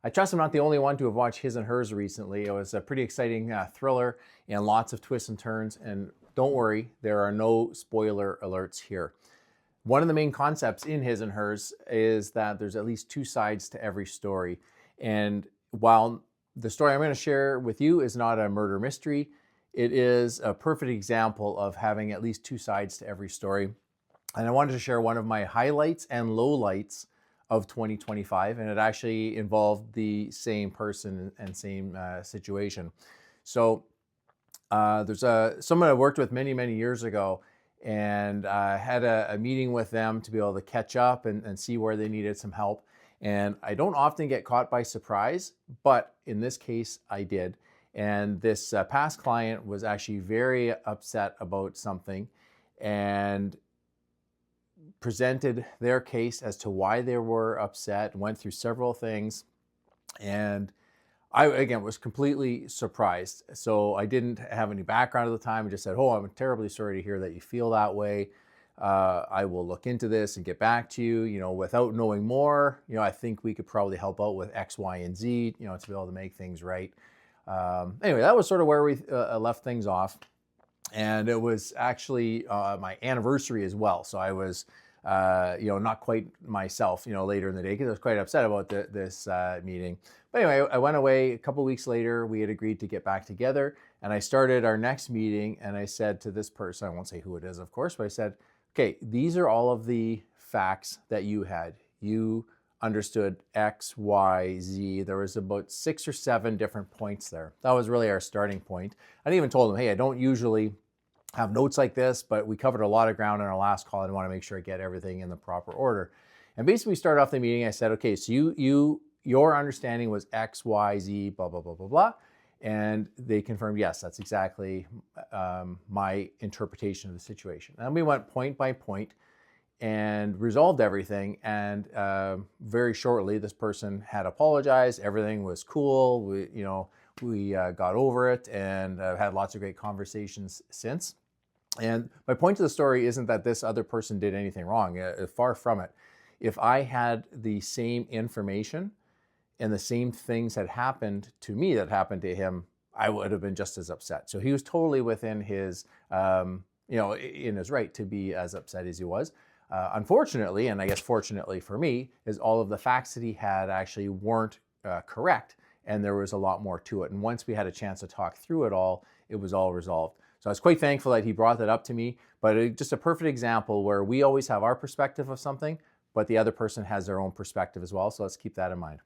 I trust I'm not the only one to have watched His and Hers recently. It was a pretty exciting thriller and lots of twists and turns. And don't worry, there are no spoiler alerts here. One of the main concepts in His and Hers is that there's at least two sides to every story. And while the story I'm going to share with you is not a murder mystery, it is a perfect example of having at least two sides to every story. And I wanted to share one of my highlights and lowlights of 2025, and it actually involved the same person and same situation. So there's someone I worked with many, many years ago, and I had a meeting with them to be able to catch up and see where they needed some help. And I don't often get caught by surprise, but in this case, I did. And this past client was actually very upset about something and presented their case as to why they were upset, went through several things. And I, again, was completely surprised. So I didn't have any background at the time. I just said, "Oh, I'm terribly sorry to hear that you feel that way. I will look into this and get back to you, without knowing more. I think we could probably help out with X, Y, and Z, to be able to make things right." Anyway, that was sort of where we left things off. And it was actually my anniversary as well. So I was, not quite myself, later in the day, because I was quite upset about this meeting. But anyway, I went away. A couple of weeks later, we had agreed to get back together. And I started our next meeting. And I said to this person, I won't say who it is, of course, but I said, "Okay, these are all of the facts that you had. You understood X, Y, Z. There was about 6 or 7 different points there. That was really our starting point. I even told them, hey, I don't usually have notes like this, but we covered a lot of ground in our last call. I want to make sure I get everything in the proper order." And basically, we started off the meeting. I said, "Okay, so your understanding was X, Y, Z, blah, blah, blah, blah, blah." And they confirmed, yes, that's exactly my interpretation of the situation. And we went point by point and resolved everything. And very shortly, this person had apologized. Everything was cool. We got over it and had lots of great conversations since. And my point to the story isn't that this other person did anything wrong. Far from it. If I had the same information and the same things had happened to me that happened to him, I would have been just as upset. So he was totally within his, in his right to be as upset as he was. Unfortunately, and I guess fortunately for me, is all of the facts that he had actually weren't correct, and there was a lot more to it. And once we had a chance to talk through it all was all resolved. So I was quite thankful that he brought that up to me, but just a perfect example where we always have our perspective of something, but the other person has their own perspective as well. So let's keep that in mind.